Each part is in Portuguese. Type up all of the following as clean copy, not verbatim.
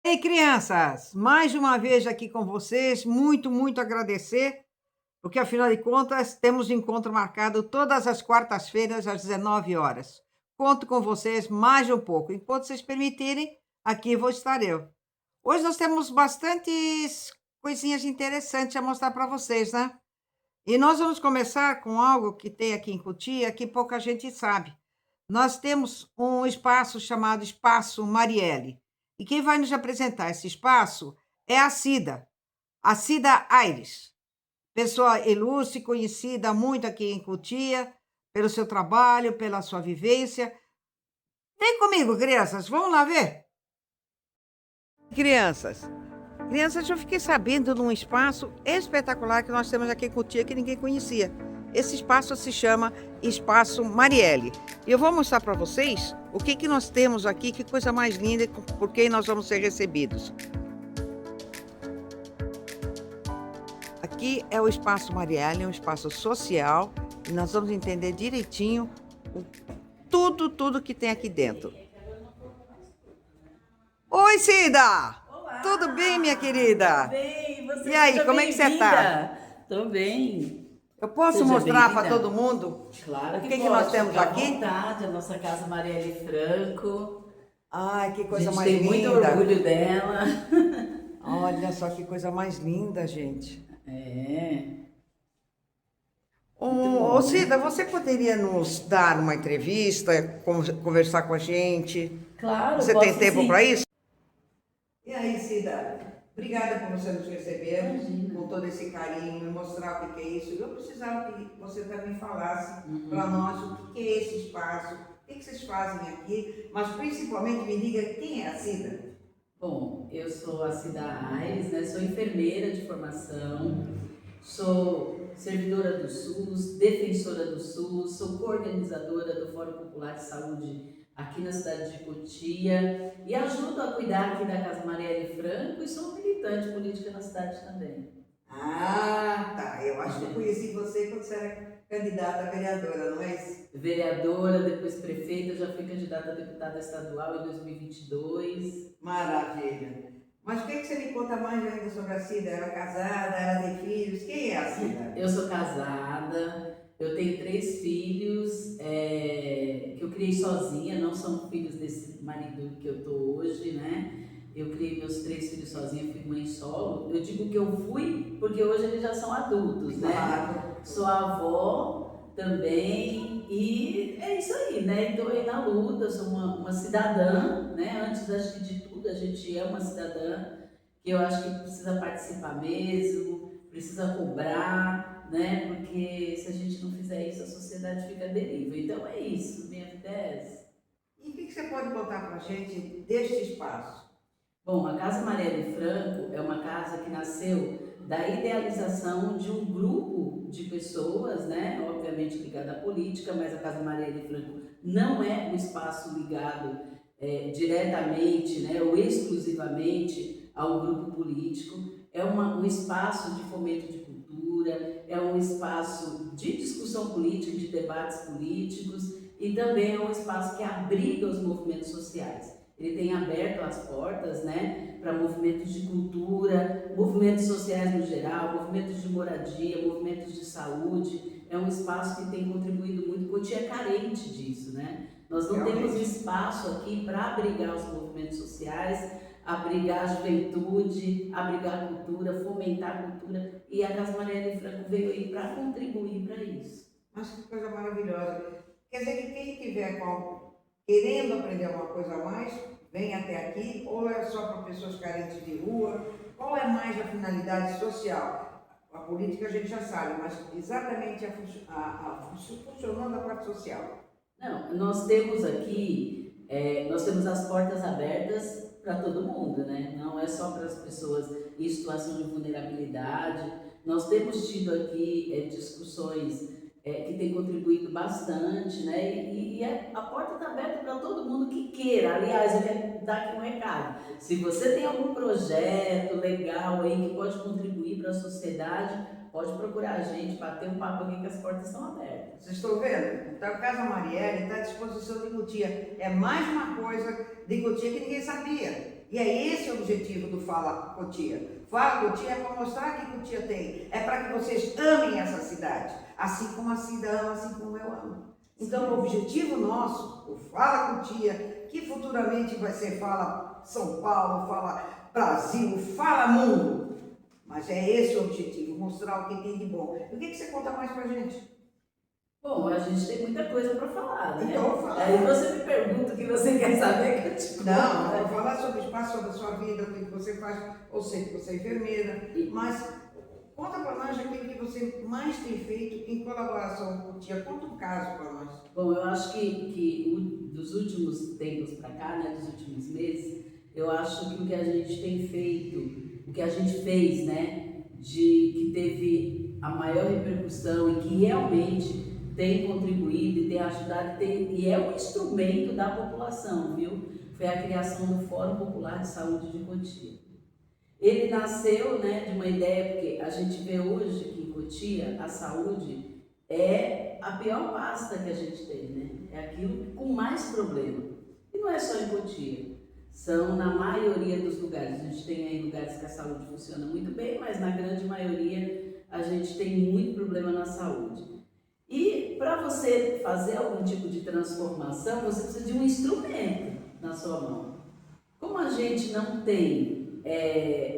Ei, crianças, mais uma vez aqui com vocês, muito agradecer, porque afinal de contas temos encontro marcado todas as quartas-feiras às 19 horas. Conto com vocês mais um pouco, enquanto vocês permitirem, aqui vou estar eu. Hoje nós temos bastantes coisinhas interessantes a mostrar para vocês, né? E nós vamos começar com algo que tem aqui em Cotia que pouca gente sabe. Nós temos um espaço chamado Espaço Marielle. E quem vai nos apresentar esse espaço é a Cida Aires, pessoa ilustre, conhecida muito aqui em Cotia, pelo seu trabalho, pela sua vivência. Vem comigo, crianças, vamos lá ver? Crianças, eu fiquei sabendo de um espaço espetacular que nós temos aqui em Cotia que ninguém conhecia. Esse espaço se chama Espaço Marielle. E eu vou mostrar para vocês o que nós temos aqui, que coisa mais linda e por quem nós vamos ser recebidos. Aqui é o Espaço Marielle, é um espaço social, e nós vamos entender direitinho tudo que tem aqui dentro. Oi, Cida! Olá! Tudo bem, minha querida? Tudo bem, você E aí, seja como é que você tá? bem-vinda. Tô bem. Eu posso Seja mostrar para bem-vinda. todo mundo? Claro O que que pode, nós temos fica à aqui? vontade, a nossa casa Marielle Franco. Ai, que A coisa gente mais tem muito linda. orgulho dela. Olha só que coisa mais linda, gente. É. Ô, Cida, você poderia nos dar uma entrevista, conversar com a gente? Claro, Você posso tem tempo sim. para isso? E aí, Cida? Obrigada por você nos receber, Imagina. com todo esse carinho, me mostrar o que é isso. Eu precisava que você também falasse Uhum. para nós o que é esse espaço, o que vocês fazem aqui, mas principalmente me diga quem é a Cida. Bom, eu sou a Cida Aires, né? Sou enfermeira de formação, sou servidora do SUS, defensora do SUS, sou coorganizadora do Fórum Popular de Saúde aqui na cidade de Cotia e ajudo a cuidar aqui da Casa Marielle Franco e sou militante política na cidade também. Ah, tá. Eu acho que eu conheci você quando você era candidata a vereadora, não é isso? Vereadora, depois prefeita, já fui candidata a deputada estadual em 2022. Maravilha. Mas o que você me conta mais ainda sobre a Cida? Ela é casada, ela tem filhos? Quem é a Cida? Eu sou casada, eu tenho 3 filhos que eu criei sozinha, não são filhos desse marido que eu tô hoje, né? Eu criei meus 3 filhos sozinha, fui mãe solo. Eu digo que eu fui porque hoje eles já são adultos, né? Claro. Sou avó também e é isso aí, né? Estou aí na luta, eu sou uma cidadã, né? Antes acho que de tudo, a gente é uma cidadã que eu acho que precisa participar mesmo, precisa cobrar, né? Porque se a gente não fizer isso, a sociedade fica à deriva. Então é isso, minha vida é essa. E o que você pode contar para a gente deste espaço? Bom, a Casa Marielle Franco é uma casa que nasceu da idealização de um grupo de pessoas, né? Obviamente ligada à política, mas a Casa Marielle Franco não é um espaço ligado diretamente, né? Ou exclusivamente a um grupo político. É um espaço de fomento de cultura, é um espaço de discussão política, de debates políticos e também é um espaço que abriga os movimentos sociais. Ele tem aberto as portas, né, para movimentos de cultura, movimentos sociais no geral, movimentos de moradia, movimentos de saúde. É um espaço que tem contribuído muito. Cotia é carente disso, né? Nós não temos espaço aqui para abrigar os movimentos sociais, abrigar a juventude, abrigar a cultura, fomentar a cultura. E a Casa Marielle Franco veio aí para contribuir para isso. Mas que coisa maravilhosa. Quer dizer que quem tiver querendo aprender alguma coisa a mais, vem até aqui, ou é só para pessoas carentes de rua? Qual é mais a finalidade social? A política a gente já sabe, mas exatamente funcionando a parte social. Não, nós temos aqui, nós temos as portas abertas para todo mundo, né? Não é só para as pessoas em situação de vulnerabilidade. Nós temos tido aqui discussões que têm contribuído bastante, né? E a porta está aberta para todo mundo que queira. Aliás, eu quero dar aqui um recado. Se você tem algum projeto legal aí que pode contribuir para a sociedade, pode procurar a gente, bater um papo aqui que as portas estão abertas. Vocês estão vendo? Então, a Casa Marielle está à disposição de Cotia. É mais uma coisa de Cotia que ninguém sabia. E é esse o objetivo do Fala Cotia. Fala Cotia é para mostrar que Cotia tem, é para que vocês amem essa cidade, assim como a Cida ama, assim como eu amo. Então, o objetivo nosso, o Fala Cotia, que futuramente vai ser Fala São Paulo, Fala Brasil, Fala Mundo. Mas é esse o objetivo, mostrar o que tem de bom. E o que você conta mais pra gente? Bom, a gente tem muita coisa para falar, né? Então, fala. Aí você me pergunta o que você quer saber que eu te conto. Não, eu vou falar sobre o espaço, sobre a sua vida, o que você faz. Eu sei que você é enfermeira, mas conta para nós o que você mais tem feito em colaboração com o Tia. Conta um caso para nós. Bom, eu acho que dos últimos tempos para cá, né, dos últimos meses, eu acho que o que a gente tem feito, o que a gente fez, né, que teve a maior repercussão e que realmente tem contribuído e tem ajudado, e é um instrumento da população, viu? Foi a criação do Fórum Popular de Saúde de Cotia. Ele nasceu, né, de uma ideia, porque a gente vê hoje que em Cotia a saúde é a pior pasta que a gente tem, né? É aquilo com mais problema. E não é só em Cotia, são na maioria dos lugares. A gente tem aí lugares que a saúde funciona muito bem, mas na grande maioria a gente tem muito problema na saúde. E para você fazer algum tipo de transformação, você precisa de um instrumento na sua mão. Como a gente não tem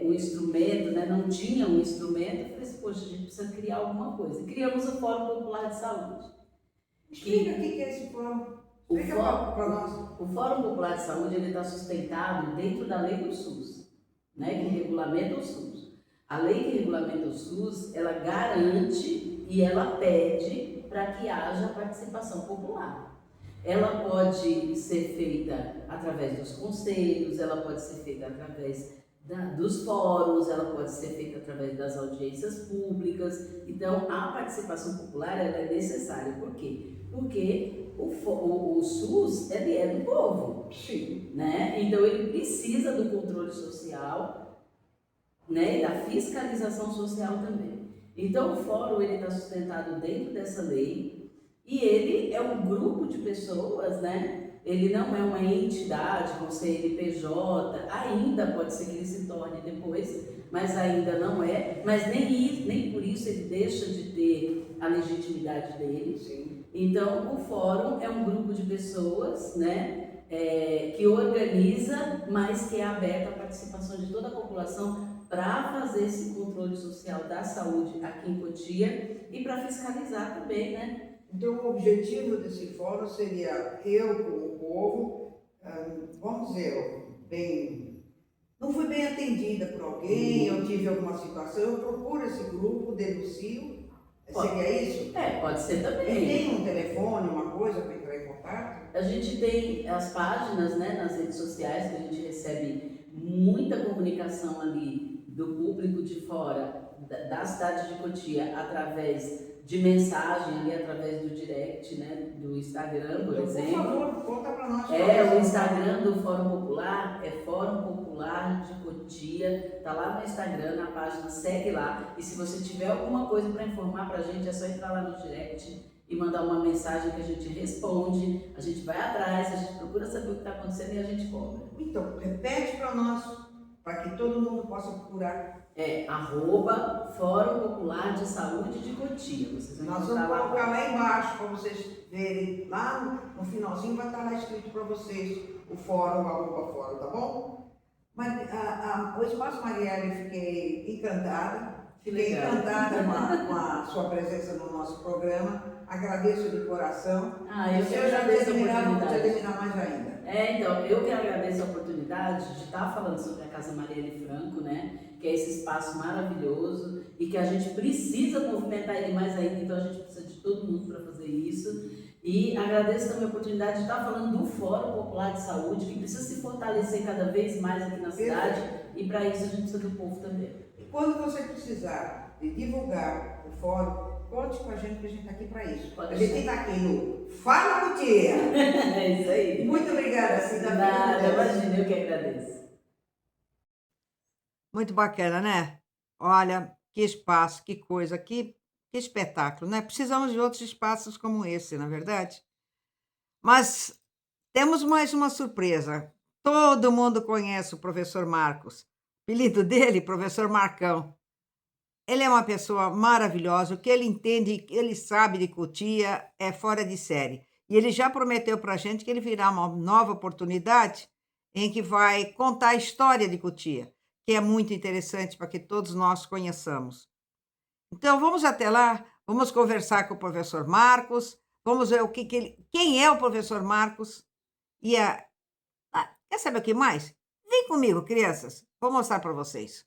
um instrumento, né, não tinha um instrumento, eu falei assim, poxa, a gente precisa criar alguma coisa. E criamos o Fórum Popular de Saúde. Explica o que é esse fórum. Explica para nós. O Fórum Popular de Saúde está sustentado dentro da lei do SUS, né, que regulamenta o SUS. A lei que regulamenta o SUS, ela garante e ela pede para que haja participação popular. Ela pode ser feita através dos conselhos, ela pode ser feita através dos fóruns, ela pode ser feita através das audiências públicas. Então, a participação popular ela é necessária. Por quê? Porque o SUS ele é do povo. Sim. Né? Então, ele precisa do controle social, né? E da fiscalização social também. Então, o fórum está sustentado dentro dessa lei e ele é um grupo de pessoas, né? Ele não é uma entidade com CNPJ, ainda pode ser que ele se torne depois, mas ainda não é, mas nem por isso ele deixa de ter a legitimidade dele. Sim. Então, o fórum é um grupo de pessoas, né? Que organiza, mas que é aberto à participação de toda a população para fazer esse controle social da saúde aqui em Cotia e para fiscalizar também, né? Então, o objetivo desse fórum seria eu, como povo, vamos dizer, não fui bem atendida por alguém, eu tive alguma situação, eu procuro esse grupo, denuncio, seria isso? Pode ser também. Tem um telefone, uma coisa para entrar em contato? A gente tem as páginas, né, nas redes sociais, que a gente recebe muita comunicação ali do público de fora da cidade de Cotia, através de mensagem ali, através do direct, né, do Instagram, por exemplo. Por favor, conta para nós. O Instagram do Fórum Popular é Fórum Popular de Cotia, tá lá no Instagram, na página, segue lá. E se você tiver alguma coisa para informar para a gente, é só entrar lá no direct e mandar uma mensagem que a gente responde, a gente vai atrás, a gente procura saber o que está acontecendo e a gente cobra. Então, repete para nós, para que todo mundo possa procurar. @Fórum Popular de Saúde de Cotia. Nós vamos colocar lá embaixo para vocês verem. Lá no finalzinho vai estar lá escrito para vocês o fórum, @fórum, tá bom? Mas o Espaço Marielle, fiquei encantada. Fiquei encantada com a sua presença no nosso programa. Agradeço de coração. Eu já te admirava, vou te admirar mais ainda. Então, eu que agradeço a oportunidade de estar falando sobre a Casa Marielle Franco, né? Que é esse espaço maravilhoso e que a gente precisa movimentar ele mais ainda, então a gente precisa de todo mundo para fazer isso. E agradeço também a oportunidade de estar falando do Fórum Popular de Saúde, que precisa se fortalecer cada vez mais aqui na cidade, e para isso a gente precisa do povo também. E quando você precisar de divulgar o fórum, conte com a gente, que a gente está aqui para isso. A gente está aqui no Fala Cotia. É isso aí. Muito obrigada, Cida. Nada, imagina, eu que agradeço. Muito bacana, né? Olha, que espaço, que coisa, que espetáculo, né? Precisamos de outros espaços como esse, na verdade. Mas temos mais uma surpresa. Todo mundo conhece o professor Marcos. O apelido dele, professor Marcão. Ele é uma pessoa maravilhosa, o que ele entende, ele sabe de Cotia é fora de série. E ele já prometeu para a gente que ele virá uma nova oportunidade em que vai contar a história de Cotia, que é muito interessante para que todos nós conheçamos. Então, vamos até lá, vamos conversar com o professor Marcos, vamos ver quem é o professor Marcos e quer saber o que mais? Vem comigo, crianças, vou mostrar para vocês.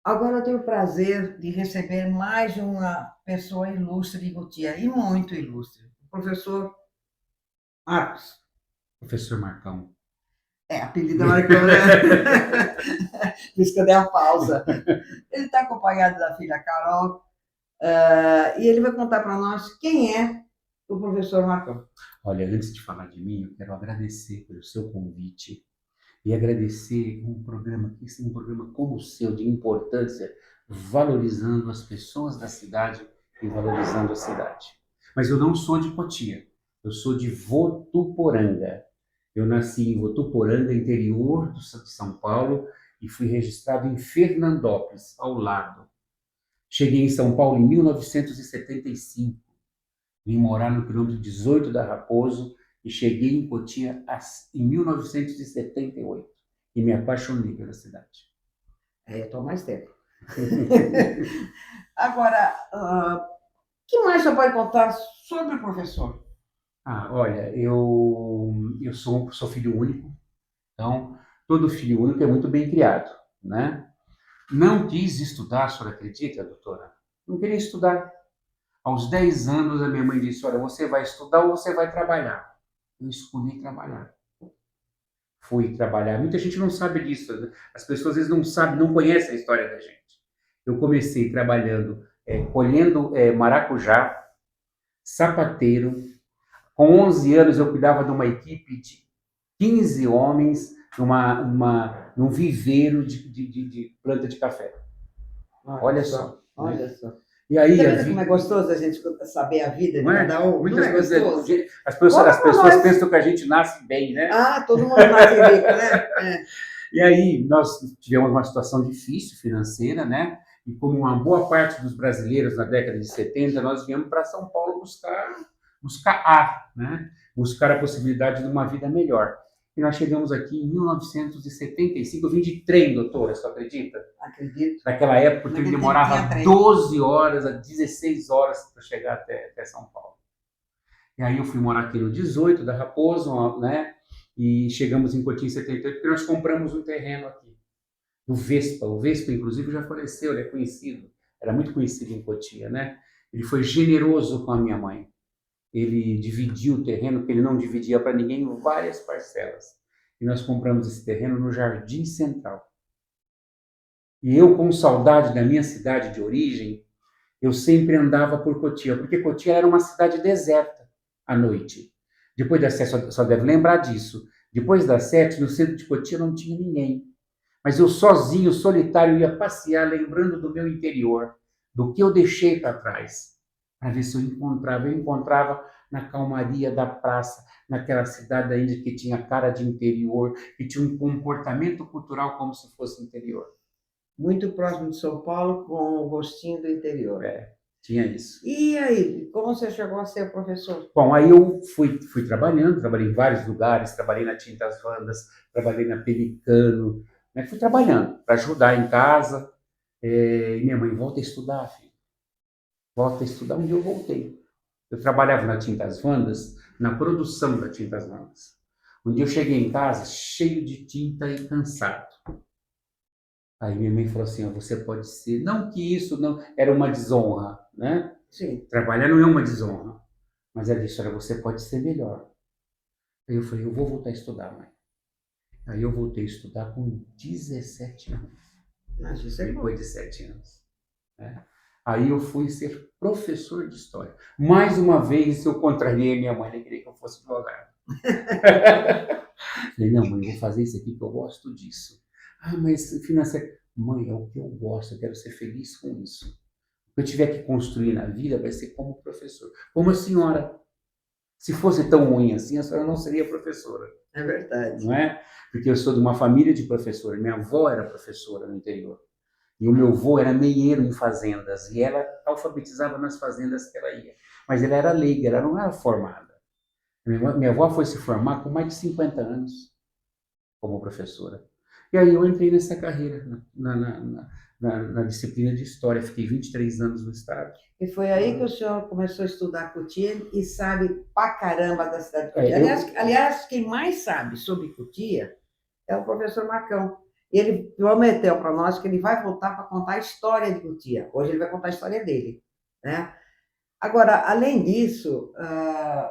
Agora eu tenho o prazer de receber mais uma pessoa ilustre de Cotia, e muito ilustre, o professor Marcos. Professor Marcão. Apelido Marcão, né? Por isso que eu dei a pausa. Ele está acompanhado da filha Carol, e ele vai contar para nós quem é o professor Marcão. Olha, antes de falar de mim, eu quero agradecer pelo seu convite e agradecer um programa como o seu, de importância, valorizando as pessoas da cidade e valorizando a cidade. Mas eu não sou de Cotia, eu sou de Votuporanga. Eu nasci em Votuporanga, interior de São Paulo, e fui registrado em Fernandópolis, ao lado. Cheguei em São Paulo em 1975, vim morar no quilômetro 18 da Raposo e cheguei em Cotia em 1978 e me apaixonei pela cidade. Eu estou há mais tempo. Agora, o que mais você pode contar sobre o professor? Olha, eu sou filho único, então todo filho único é muito bem criado, né? Não quis estudar, a senhora acredita, doutora? Não queria estudar. Aos 10 anos, a minha mãe disse, olha, você vai estudar ou você vai trabalhar? Eu escolhi trabalhar. Fui trabalhar. Muita gente não sabe disso, né? As pessoas às vezes não sabem, não conhecem a história da gente. Eu comecei trabalhando, colhendo maracujá, sapateiro. Com 11 anos, eu cuidava de uma equipe de 15 homens num viveiro de planta de café. Olha só. Olha só. E aí, Tá vendo como é gostoso a gente saber a vida de cada um? Muitas coisas. As pessoas pensam que a gente nasce bem, né? Todo mundo nasce rico, né? E aí, nós tivemos uma situação difícil financeira, né? E como uma boa parte dos brasileiros na década de 70, nós viemos para São Paulo buscar né? Buscar a possibilidade de uma vida melhor. E nós chegamos aqui em 1975, eu vim de trem, doutora, você acredita? Acredito. Naquela época, o trem demorava 12 horas a 16 horas para chegar até São Paulo. E aí eu fui morar aqui no 18 da Raposo, né? E chegamos em Cotia em 78, porque nós compramos um terreno aqui, do Vespa. O Vespa, inclusive, já faleceu, ele é conhecido, era muito conhecido em Cotia, né? Ele foi generoso com a minha mãe. Ele dividiu o terreno, que ele não dividia para ninguém, em várias parcelas. E nós compramos esse terreno no Jardim Central. E eu, com saudade da minha cidade de origem, eu sempre andava por Cotia, porque Cotia era uma cidade deserta à noite. Depois das 7, só deve lembrar disso, depois das 7, no centro de Cotia não tinha ninguém. Mas eu sozinho, solitário, ia passear, lembrando do meu interior, do que eu deixei para trás, para ver se eu encontrava. Eu encontrava na calmaria da praça, naquela cidade ainda que tinha cara de interior, que tinha um comportamento cultural como se fosse interior. Muito próximo de São Paulo, com o gostinho do interior. Tinha isso. E aí, como você chegou a ser professor? Bom, aí eu fui trabalhando, trabalhei em vários lugares, trabalhei na Tintas Vandas, trabalhei na Pelicano, né? Fui trabalhando para ajudar em casa. E minha mãe, volta a estudar, filho. Volta a estudar. Um dia eu voltei. Eu trabalhava na Tintas Vandas, na produção da Tintas Vandas. Um dia eu cheguei em casa cheio de tinta e cansado. Aí minha mãe falou assim, você pode ser... Não que isso não era uma desonra, né? Sim. Trabalhar não é uma desonra. Mas ela disse, olha, você pode ser melhor. Aí eu falei, eu vou voltar a estudar, mãe. Aí eu voltei a estudar com 17 anos. Mas isso é depois de 7 anos. Né? Aí eu fui ser professor de história. Mais uma vez eu contrariei minha mãe, ela queria que eu fosse advogado. Falei, não, mãe, eu vou fazer isso aqui que eu gosto disso. Mas financeiro... Mãe, é o que eu gosto, eu quero ser feliz com isso. O que eu tiver que construir na vida vai ser como professor. Como a senhora. Se fosse tão ruim assim, a senhora não seria professora. É verdade. Não é? Porque eu sou de uma família de professores. Minha avó era professora no interior. E o meu avô era meieiro em fazendas. E ela alfabetizava nas fazendas que ela ia. Mas ela era leiga, ela não era formada. Minha avó foi se formar com mais de 50 anos como professora. E aí eu entrei nessa carreira, na disciplina de História. Fiquei 23 anos no Estado. E foi aí que o senhor começou a estudar Cotia e sabe pra caramba da cidade de Cotia. Aliás, quem mais sabe sobre Cotia é o professor Marcão. Ele prometeu para nós que ele vai voltar para contar a história de Cotia. Hoje ele vai contar a história dele, né? Agora, além disso,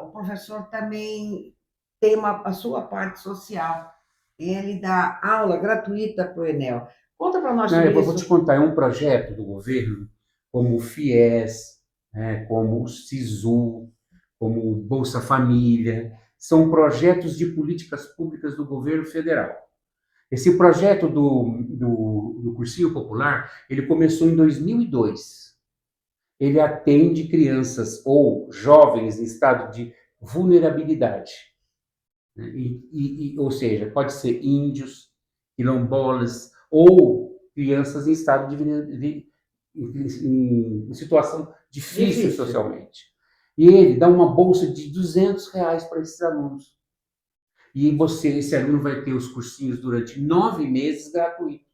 o professor também tem a sua parte social. Ele dá aula gratuita para o Enel. Conta para nós sobre Eu vou isso. te contar, é um projeto do governo, como o FIES, né, como o SISU, como o Bolsa Família, são projetos de políticas públicas do governo federal. Esse projeto do Cursinho Popular, ele começou em 2002. Ele atende crianças ou jovens em estado de vulnerabilidade. Ou seja, pode ser índios, quilombolas ou crianças em estado em situação difícil socialmente. E ele dá uma bolsa de R$200 para esses alunos. E esse aluno vai ter os cursinhos durante 9 meses gratuitos.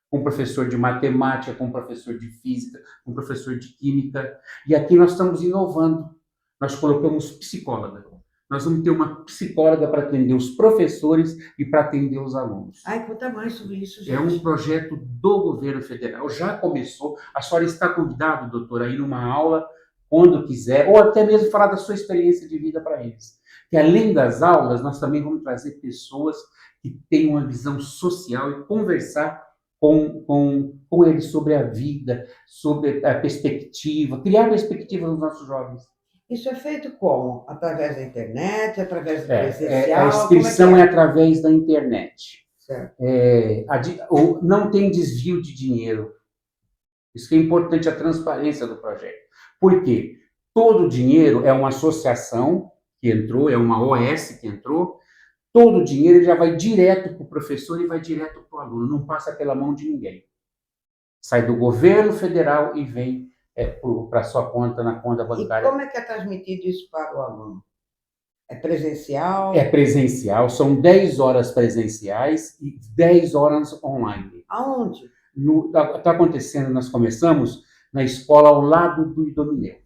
Com professor de matemática, com professor de física, com professor de química. E aqui nós estamos inovando. Nós colocamos psicóloga. Nós vamos ter uma psicóloga para atender os professores e para atender os alunos. Ai, conta mais sobre isso, gente. É um projeto do governo federal. Já começou. A senhora está convidada, doutora, a ir numa aula quando quiser, ou até mesmo falar da sua experiência de vida para eles. Que além das aulas, nós também vamos trazer pessoas que têm uma visão social e conversar com eles sobre a vida, sobre a perspectiva, criar perspectiva nos nossos jovens. Isso é feito como? Através da internet, através do presencial? A inscrição é através da internet. Certo. Não tem desvio de dinheiro. Isso que é importante, a transparência do projeto. Por quê? Todo o dinheiro é uma associação que entrou, é uma OS que entrou, todo o dinheiro já vai direto para o professor e vai direto para o aluno, não passa pela mão de ninguém. Sai do governo federal e vem para a sua conta, na conta bancária. E como é que é transmitido isso para o aluno? É presencial? É presencial, são 10 horas presenciais e 10 horas online. Aonde? Está acontecendo, nós começamos na escola ao lado do Idomeneu.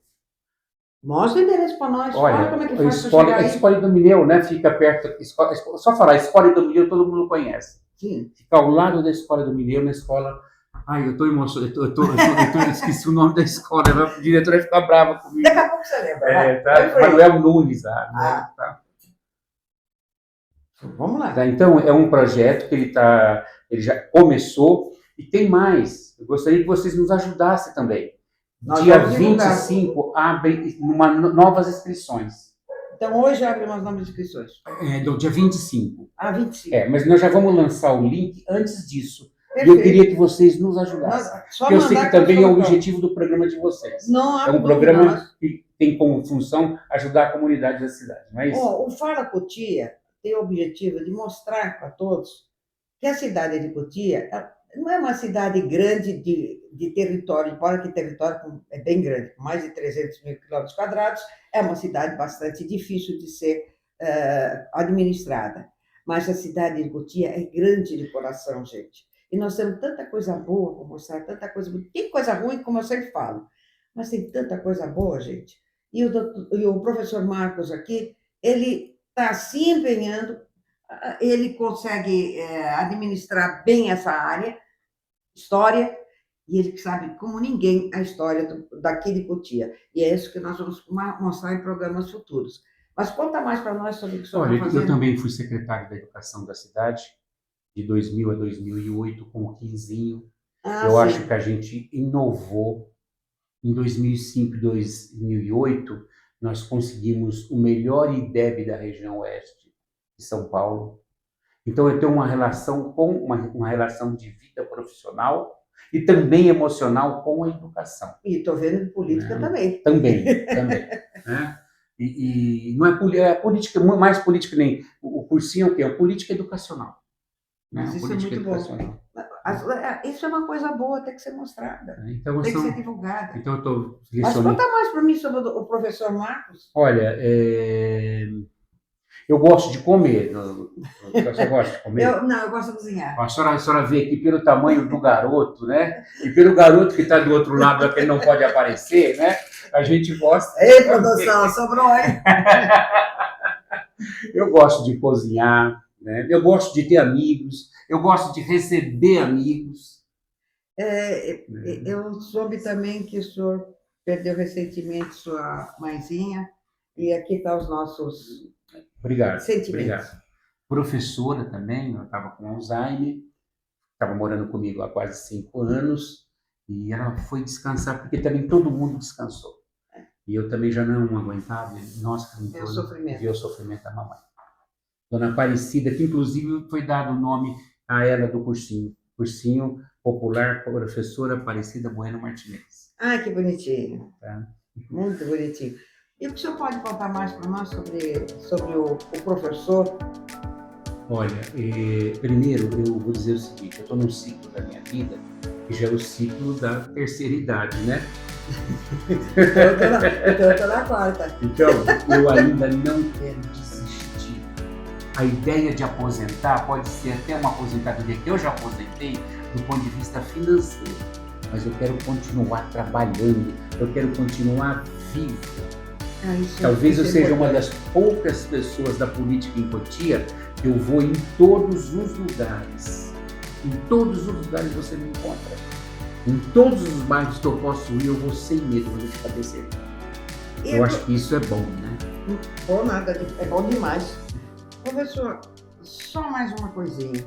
Mostra o endereço para nós. Olha, fala como é que faz para chegar aí. A escola Idomeneu, né, fica perto. Só falar, a escola Idomeneu todo mundo conhece. Sim. Fica ao lado da escola Idomeneu, na escola. Ai, eu estou emocionado, eu esqueci o nome da escola, a diretora vai ficar brava comigo. Daqui a pouco você lembra. Tá? Manuel Nunes. Tá. Vamos lá. Tá, então, é um projeto que ele já começou e tem mais. Eu gostaria que vocês nos ajudassem também. Dia 25 abre novas inscrições. Então, hoje abre umas novas inscrições. Do dia 25. 25. Mas nós já vamos lançar o link antes disso. Perfeito. E eu queria que vocês nos ajudassem. Porque eu sei que também é o objetivo do programa de vocês. Não, é um programa que tem como função ajudar a comunidade da cidade, não é isso? O Fala Cotia tem o objetivo de mostrar para todos que a cidade de Cotia não é uma cidade grande de território, embora que o território é bem grande, com mais de 300 mil quilômetros quadrados, é uma cidade bastante difícil de ser administrada. Mas a cidade de Cotia é grande de coração, gente. E nós temos tanta coisa boa para mostrar, tanta coisa boa. Tem coisa ruim, como eu sempre falo, mas tem tanta coisa boa, gente. E o professor Marcos aqui, ele está se empenhando, ele consegue administrar bem essa área, história, e ele sabe como ninguém a história daqui de Cotia. E é isso que nós vamos mostrar em programas futuros. Mas conta mais para nós sobre o que o senhor está fazendo. Eu também fui secretário da Educação da cidade, de 2000 a 2008, com o Quinzinho. Eu acho que a gente inovou. Em 2005 e 2008, nós conseguimos o melhor IDEB da região oeste de São Paulo. Então, eu tenho uma relação com uma relação de vida profissional e também emocional com a educação. E estou vendo política também. Também. Né? E não é política, mais política nem. O cursinho é o quê? É política educacional. Né? Mas isso Política é muito bom. educacional. Isso é uma coisa boa, tem que ser mostrada, Então, tem que ser divulgada. então eu estou Mas lecionando. conta mais para mim sobre o professor Marcos. Olha, eu gosto de comer. Você gosta de comer? Não, eu gosto de cozinhar. A senhora vê aqui pelo tamanho do garoto, né? E pelo garoto que está do outro lado, que ele não pode aparecer, né? A gente gosta. Ei, produção, sobrou, hein? Eu gosto de cozinhar, né? Eu gosto de ter amigos, eu gosto de receber amigos. Eu soube também que o senhor perdeu recentemente sua mãezinha, e aqui estão os nossos sentimentos. Obrigado. Professora também, eu estava com Alzheimer, estava morando comigo há quase 5 anos, e ela foi descansar, porque também todo mundo descansou. E eu também já não aguentava, nossa, Ver o sofrimento da mamãe. Dona Aparecida, que inclusive foi dado o nome a ela do cursinho popular Professora Aparecida Bueno Martinez. Ah, que bonitinho. Tá? Muito bonitinho. E o que o senhor pode contar mais para nós sobre o professor? Olha, primeiro eu vou dizer o seguinte, eu estou num ciclo da minha vida que já é o ciclo da terceira idade, né? Eu estou na quarta. Então, eu ainda não quero desistir. A ideia de aposentar pode ser até uma aposentadoria que eu já aposentei do ponto de vista financeiro, mas eu quero continuar trabalhando, eu quero continuar vivo. Talvez eu seja uma das poucas pessoas da política em Cotia que eu vou em todos os lugares. Em todos os lugares você me encontra. Em todos os bairros que eu posso ir, eu vou sem medo de ficar certo. Eu acho que isso é bom, né? Bom nada, é bom demais. Professor, só mais uma coisinha.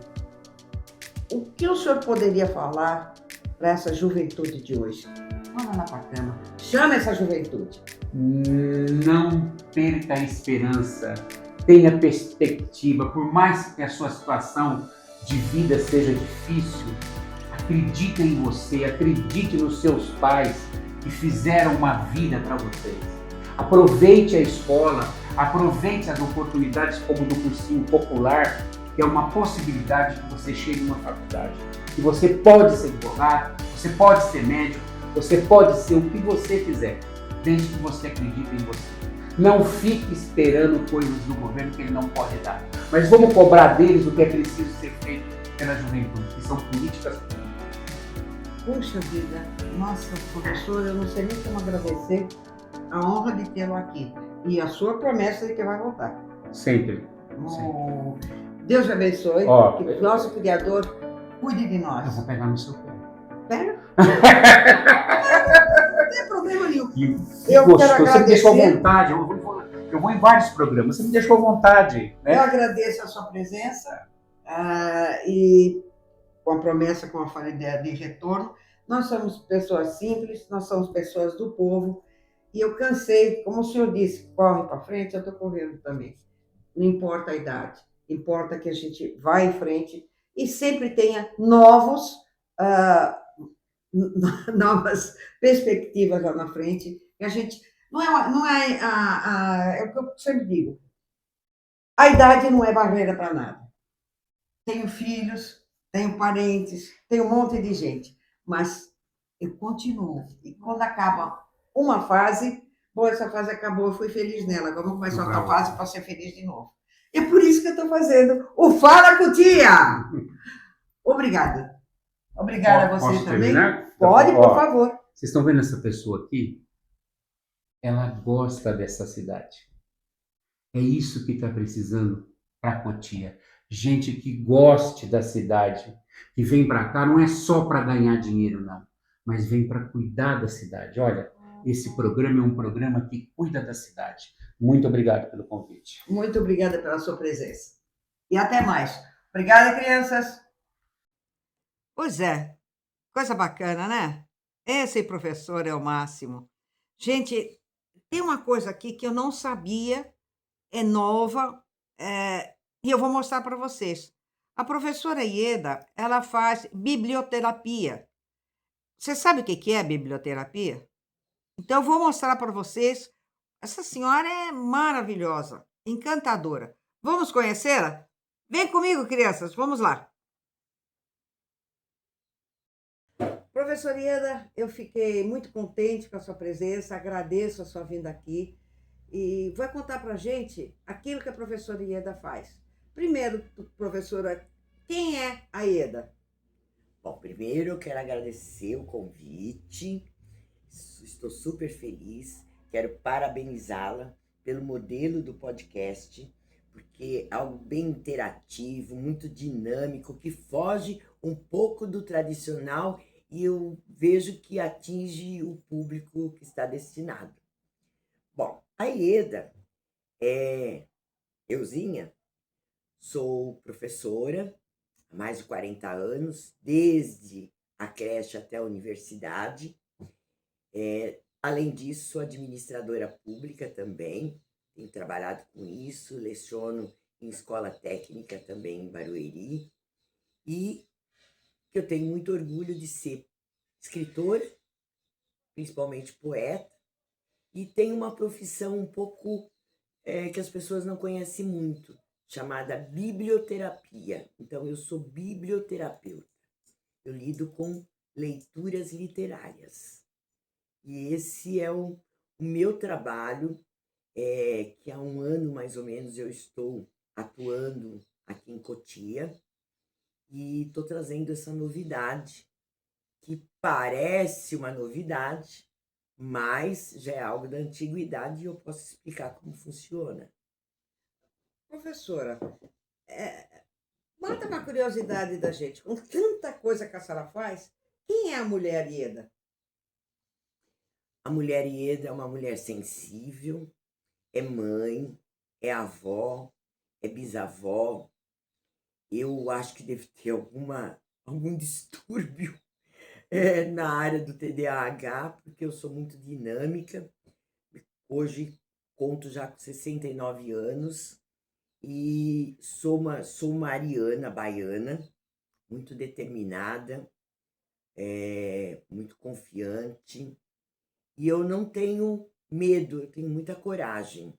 O que o senhor poderia falar para essa juventude de hoje? Vamos lá para a cama. Chama essa juventude. Não perca a esperança. Tenha perspectiva. Por mais que a sua situação de vida seja difícil, acredite em você, acredite nos seus pais que fizeram uma vida para vocês. Aproveite a escola, aproveite as oportunidades como do cursinho popular, que é uma possibilidade que você chegue numa faculdade. Que você pode ser advogado, você pode ser médico, você pode ser o que você quiser, desde que você acredite em você. Não fique esperando coisas do governo que ele não pode dar. Mas vamos cobrar deles o que é preciso ser feito pela juventude, que são políticas públicas. Puxa vida, nossa, professor, eu não sei nem como agradecer a honra de tê-lo aqui e a sua promessa de que vai voltar. Sempre. Deus abençoe, que o nosso Criador cuide de nós. Eu vou pegar no seu pé. Pega? Não tem problema nenhum. Eu quero agradecer. Você me deixou à vontade, eu vou em vários programas, você me deixou à vontade. Né? Eu agradeço a sua presença e com a promessa, como eu falei, de retorno. Nós somos pessoas simples, nós somos pessoas do povo, e eu cansei, como o senhor disse, corre para frente, eu estou correndo também. Não importa a idade, importa que a gente vá em frente e sempre tenha novas perspectivas lá na frente. E a gente é o que eu sempre digo, a idade não é barreira para nada. Tenho filhos, tenho parentes, tenho um monte de gente, mas eu continuo. E quando acaba uma fase, essa fase acabou, eu fui feliz nela, vamos começar outra fase para ser feliz de novo. É por isso que eu estou fazendo o Fala Cotia! Obrigada. Obrigada a você também. Terminar? Pode, por favor. Vocês estão vendo essa pessoa aqui? Ela gosta dessa cidade. É isso que está precisando para Cotia. Gente que goste da cidade, que vem para cá, não é só para ganhar dinheiro, não, mas vem para cuidar da cidade. Olha, esse programa é um programa que cuida da cidade. Muito obrigado pelo convite. Muito obrigada pela sua presença. E até mais. Obrigada, crianças. Pois é, coisa bacana, né? Esse professor é o máximo. Gente, tem uma coisa aqui que eu não sabia, é nova, e eu vou mostrar para vocês. A professora Ieda, ela faz biblioterapia. Você sabe o que é biblioterapia? Então, eu vou mostrar para vocês Essa senhora é maravilhosa, encantadora. Vamos conhecê-la? Vem comigo, crianças, vamos lá. Professora Ieda, eu fiquei muito contente com a sua presença, agradeço a sua vinda aqui e vai contar para a gente aquilo que a professora Ieda faz. Primeiro, professora, quem é a Ieda? Bom, primeiro eu quero agradecer o convite, estou super feliz, quero parabenizá-la pelo modelo do podcast, porque é algo bem interativo, muito dinâmico, que foge um pouco do tradicional e eu vejo que atinge o público que está destinado. Bom, a Ieda é euzinha, sou professora há mais de 40 anos, desde a creche até a universidade. Além disso, sou administradora pública também, tenho trabalhado com isso, leciono em escola técnica também em Barueri, e eu tenho muito orgulho de ser escritora, principalmente poeta, e tenho uma profissão um pouco que as pessoas não conhecem muito, chamada biblioterapia. Então, eu sou biblioterapeuta. Eu lido com leituras literárias. E esse é o meu trabalho, que há um ano mais ou menos eu estou atuando aqui em Cotia e estou trazendo essa novidade, que parece uma novidade, mas já é algo da antiguidade e eu posso explicar como funciona. Professora, mata uma curiosidade da gente. Com tanta coisa que a senhora faz, quem é a mulher Ieda? A mulher Ieda é uma mulher sensível, é mãe, é avó, é bisavó. Eu acho que deve ter algum distúrbio na área do TDAH, porque eu sou muito dinâmica. Hoje conto já com 69 anos e sou mariana, baiana, muito determinada, muito confiante. E eu não tenho medo, eu tenho muita coragem.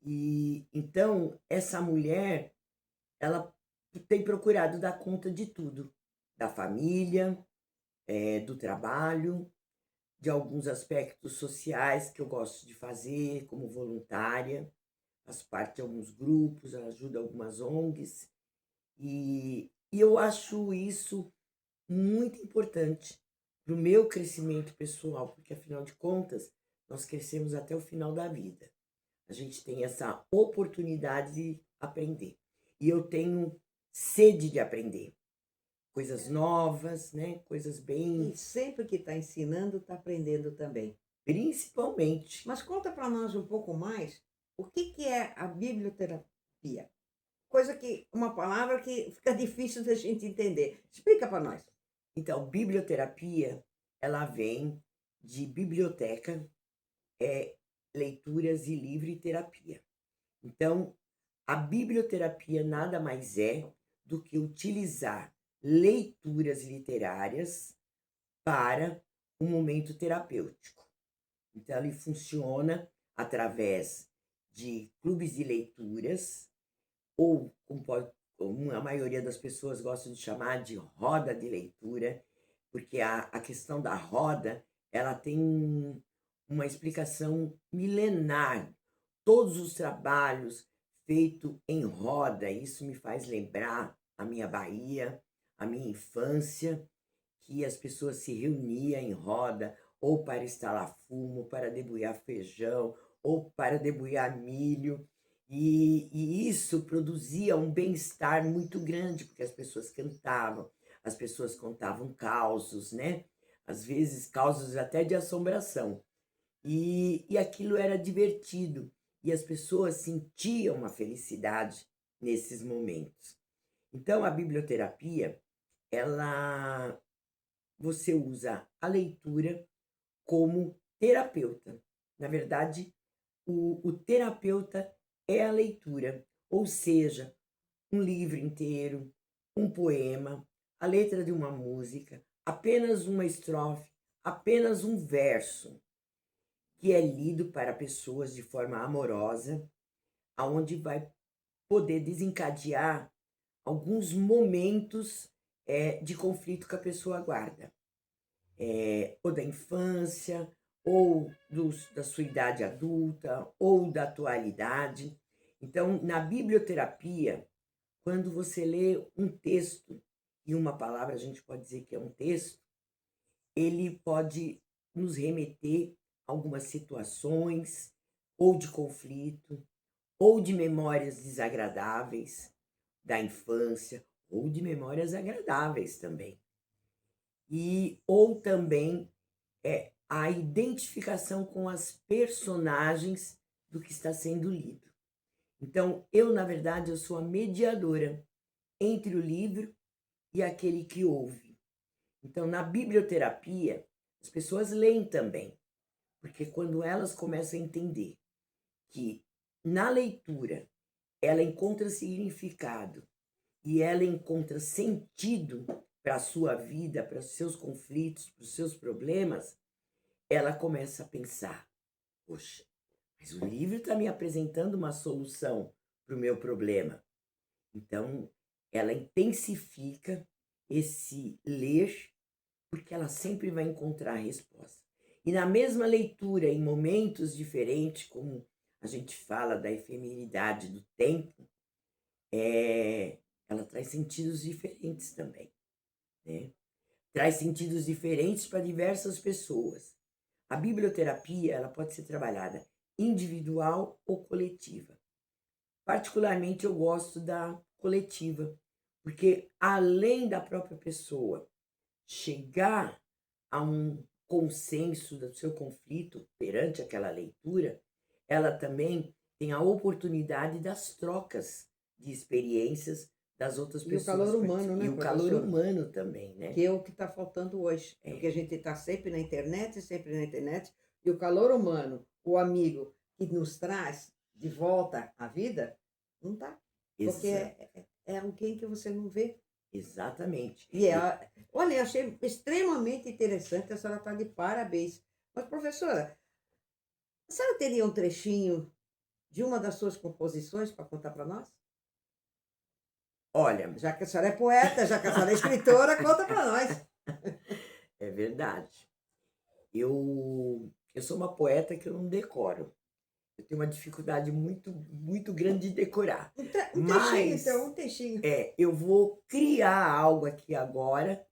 E então essa mulher, ela tem procurado dar conta de tudo, da família, do trabalho, de alguns aspectos sociais que eu gosto de fazer como voluntária, faço parte de alguns grupos, ajudo algumas ONGs, e eu acho isso muito importante para o meu crescimento pessoal, porque afinal de contas, nós crescemos até o final da vida. A gente tem essa oportunidade de aprender. E eu tenho sede de aprender. Coisas novas, né? Coisas bem... E sempre que está ensinando, está aprendendo também. Principalmente. Mas conta para nós um pouco mais o que é a biblioterapia. Uma palavra que fica difícil da gente entender. Explica para nós. Então, biblioterapia, ela vem de biblioteca, leituras e livre terapia. Então, a biblioterapia nada mais é do que utilizar leituras literárias para um momento terapêutico. Então, ele funciona através de clubes de leituras, ou como a maioria das pessoas gosta de chamar de roda de leitura, porque a questão da roda, ela tem uma explicação milenar. Todos os trabalhos feitos em roda, isso me faz lembrar a minha Bahia, a minha infância, que as pessoas se reuniam em roda, ou para estalar fumo, para debulhar feijão, ou para debulhar milho, e isso produzia um bem-estar muito grande, porque as pessoas cantavam, as pessoas contavam causos, né? Às vezes causos até de assombração. E aquilo era divertido, e as pessoas sentiam uma felicidade nesses momentos. Então, a biblioterapia, você usa a leitura como terapeuta. Na verdade, o terapeuta é a leitura, ou seja, um livro inteiro, um poema, a letra de uma música, apenas uma estrofe, apenas um verso. que é lido para pessoas de forma amorosa, aonde vai poder desencadear alguns momentos de conflito que a pessoa guarda, ou da infância, ou da sua idade adulta, ou da atualidade. Então, na biblioterapia, quando você lê um texto, e uma palavra a gente pode dizer que é um texto, ele pode nos remeter a algumas situações, ou de conflito, ou de memórias desagradáveis da infância, ou de memórias agradáveis também. Ou também a identificação com as personagens do que está sendo lido. Então, na verdade, eu sou a mediadora entre o livro e aquele que ouve. Então, na biblioterapia, as pessoas leem também, porque quando elas começam a entender que na leitura ela encontra significado e ela encontra sentido para a sua vida, para os seus conflitos, para os seus problemas, ela começa a pensar: poxa, mas o livro está me apresentando uma solução para o meu problema. Então, ela intensifica esse ler, porque ela sempre vai encontrar a resposta. E na mesma leitura, em momentos diferentes, como a gente fala da efemeridade do tempo, ela traz sentidos diferentes também, né? Traz sentidos diferentes para diversas pessoas. A biblioterapia, ela pode ser trabalhada individual ou coletiva. Particularmente, eu gosto da coletiva, porque além da própria pessoa chegar a um consenso do seu conflito perante aquela leitura, ela também tem a oportunidade das trocas de experiências das outras E o pessoas. calor humano, né, E o calor professora? humano também, né? Que é o que está faltando hoje. Porque a gente está sempre na internet, e o calor humano, o amigo que nos traz de volta à vida, não está. Porque é alguém que você não vê. Exatamente. Olha, eu achei extremamente interessante, a senhora está de parabéns. Mas, professora, a senhora teria um trechinho de uma das suas composições para contar para nós? Olha, Já que a senhora é poeta, já que a senhora é escritora, conta para nós. é verdade. Eu sou uma poeta que eu não decoro. Eu tenho uma dificuldade muito, muito grande de decorar. Um trechinho, Mas então, um trechinho. eu vou criar algo aqui agora,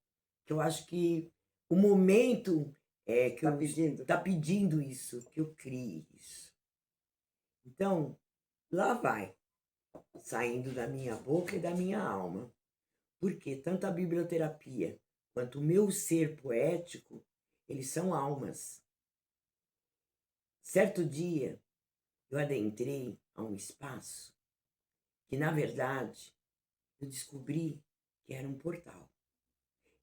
que eu acho que o momento que Tá pedindo? está pedindo isso, que eu crie isso. Então, lá vai, saindo da minha boca e da minha alma. Porque tanto a biblioterapia quanto o meu ser poético, eles são almas. Certo dia, eu adentrei a um espaço que, na verdade, eu descobri que era um portal.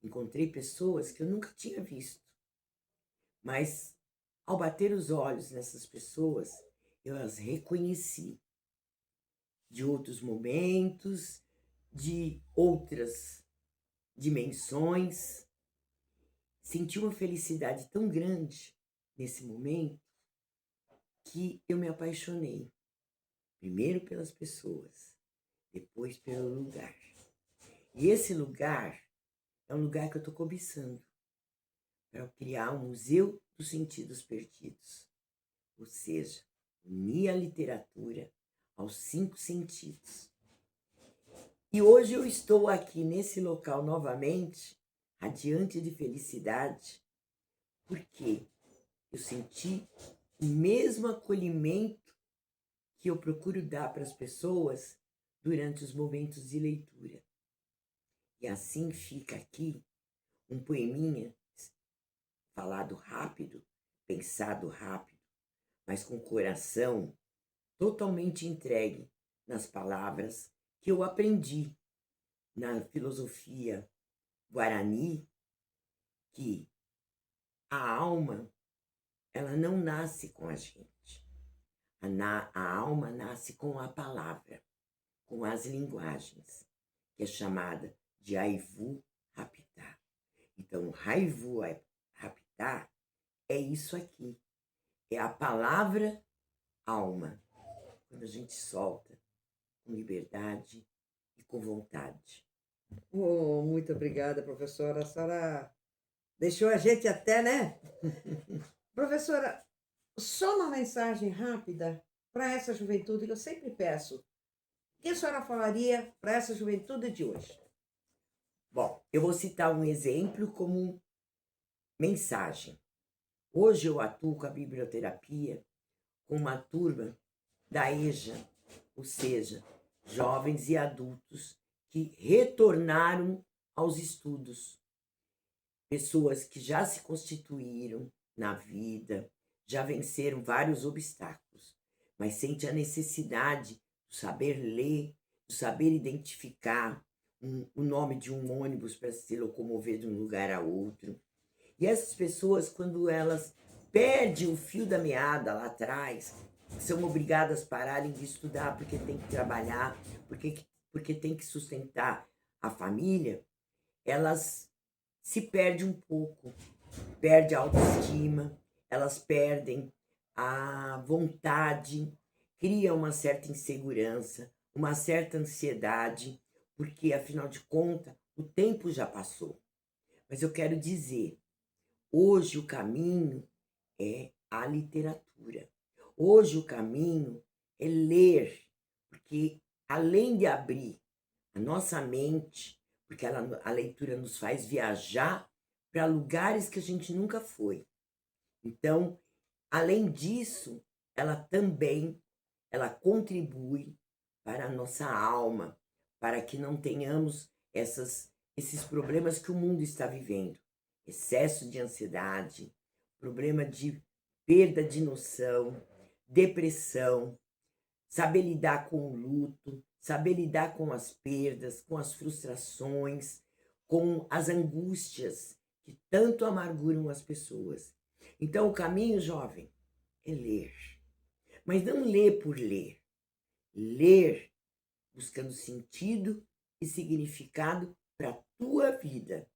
Encontrei pessoas que eu nunca tinha visto. Mas, ao bater os olhos nessas pessoas, eu as reconheci de outros momentos, de outras dimensões. Senti uma felicidade tão grande nesse momento que eu me apaixonei. Primeiro pelas pessoas, depois pelo lugar. E esse lugar é um lugar que eu estou cobiçando para criar um museu dos sentidos perdidos. Ou seja, unir a literatura aos 5 sentidos. E hoje eu estou aqui nesse local novamente, radiante de felicidade, porque eu senti o mesmo acolhimento que eu procuro dar para as pessoas durante os momentos de leitura. E assim fica aqui um poeminha falado rápido, pensado rápido, mas com o coração totalmente entregue nas palavras que eu aprendi na filosofia guarani, que a alma, ela não nasce com a gente. A alma nasce com a palavra, com as linguagens, que é chamada de Aivu Rapitá. Então, Aivu Rapitá é isso aqui. é a palavra alma. Quando a gente solta com liberdade e com vontade. Oh, muito obrigada, professora. A senhora deixou a gente até, né? Professora, só uma mensagem rápida para essa juventude que eu sempre peço. O que a senhora falaria para essa juventude de hoje? Bom, eu vou citar um exemplo como mensagem. Hoje eu atuo com a biblioterapia com uma turma da EJA, ou seja, jovens e adultos que retornaram aos estudos. Pessoas que já se constituíram na vida, já venceram vários obstáculos, mas sente a necessidade de saber ler, de saber identificar o nome de um ônibus para se locomover de um lugar a outro. E essas pessoas, quando elas perdem o fio da meada lá atrás, são obrigadas a pararem de estudar porque tem que trabalhar, porque tem que sustentar a família, elas se perdem um pouco, perdem a autoestima, elas perdem a vontade, criam uma certa insegurança, uma certa ansiedade, porque, afinal de contas, o tempo já passou. Mas eu quero dizer, hoje o caminho é a literatura. Hoje o caminho é ler, porque além de abrir a nossa mente, porque a leitura nos faz viajar para lugares que a gente nunca foi. Então, além disso, ela contribui para a nossa alma, para que não tenhamos esses problemas que o mundo está vivendo. Excesso de ansiedade, problema de perda de noção, depressão, saber lidar com o luto, saber lidar com as perdas, com as frustrações, com as angústias que tanto amarguram as pessoas. Então, o caminho, jovem, é ler. Mas não ler por ler. Ler buscando sentido e significado para a tua vida,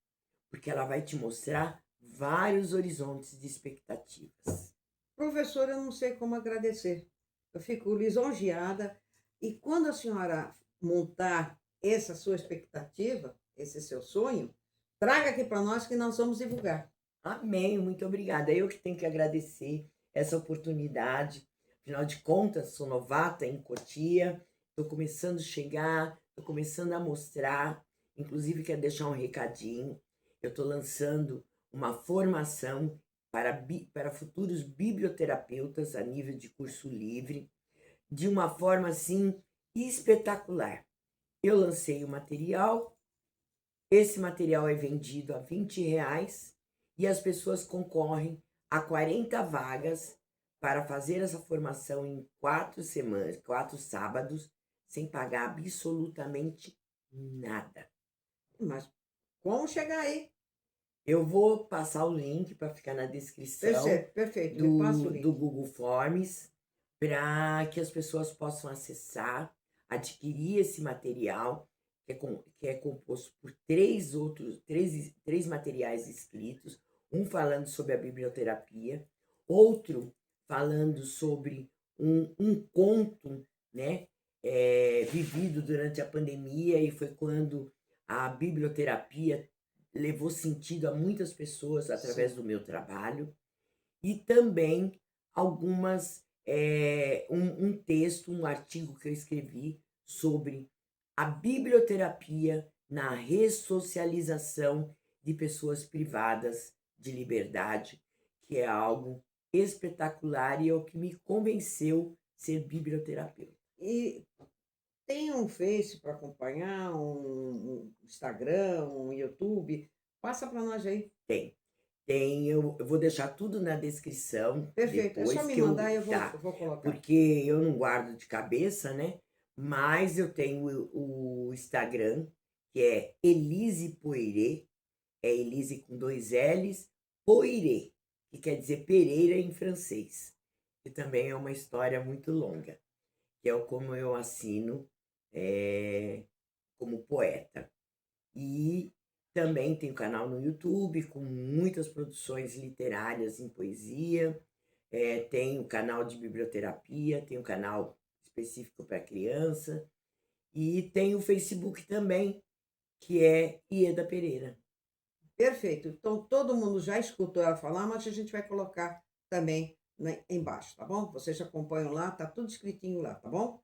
porque ela vai te mostrar vários horizontes de expectativas. Professora, eu não sei como agradecer. Eu fico lisonjeada. E quando a senhora montar essa sua expectativa, esse seu sonho, traga aqui para nós que nós vamos divulgar. Amém, muito obrigada. Eu que tenho que agradecer essa oportunidade. Afinal de contas, sou novata em Cotia, estou começando a chegar, estou começando a mostrar. Inclusive, quero deixar um recadinho. Eu estou lançando uma formação para futuros biblioterapeutas a nível de curso livre, de uma forma assim espetacular. Eu lancei o material, esse material é vendido a R$ 20 e as pessoas concorrem a 40 vagas para fazer essa formação em 4 semanas, 4 sábados, sem pagar absolutamente nada. Mas como chegar aí? Eu vou passar o link para ficar na descrição Perfeito. Me passa o link. do Google Forms, para que as pessoas possam acessar, adquirir esse material, que é composto por três materiais escritos, um falando sobre a biblioterapia, outro falando sobre um conto, né, vivido durante a pandemia, e foi quando a biblioterapia levou sentido a muitas pessoas através do meu trabalho, e também um texto, um artigo que eu escrevi sobre a biblioterapia na ressocialização de pessoas privadas de liberdade, que é algo espetacular e é o que me convenceu ser biblioterapeuta. E tem um Face para acompanhar, um Instagram, um YouTube? Passa para nós aí. Tem, eu vou deixar tudo na descrição. Perfeito, depois, é só me que mandar e eu eu vou colocar. porque eu não guardo de cabeça, né? Mas eu tenho o Instagram, que é Elise Poiré, é Elise com 2 L's, Poiré, que quer dizer Pereira em francês, que também é uma história muito longa, que é como eu assino como poeta. E também tem um canal no YouTube com muitas produções literárias em poesia, tem o canal de biblioterapia, tem um canal específico para criança e tem o Facebook também, que é Ieda Pereira. Perfeito. Então, todo mundo já escutou ela falar, mas a gente vai colocar também embaixo, tá bom? Vocês acompanham lá, tá tudo escritinho lá, tá bom?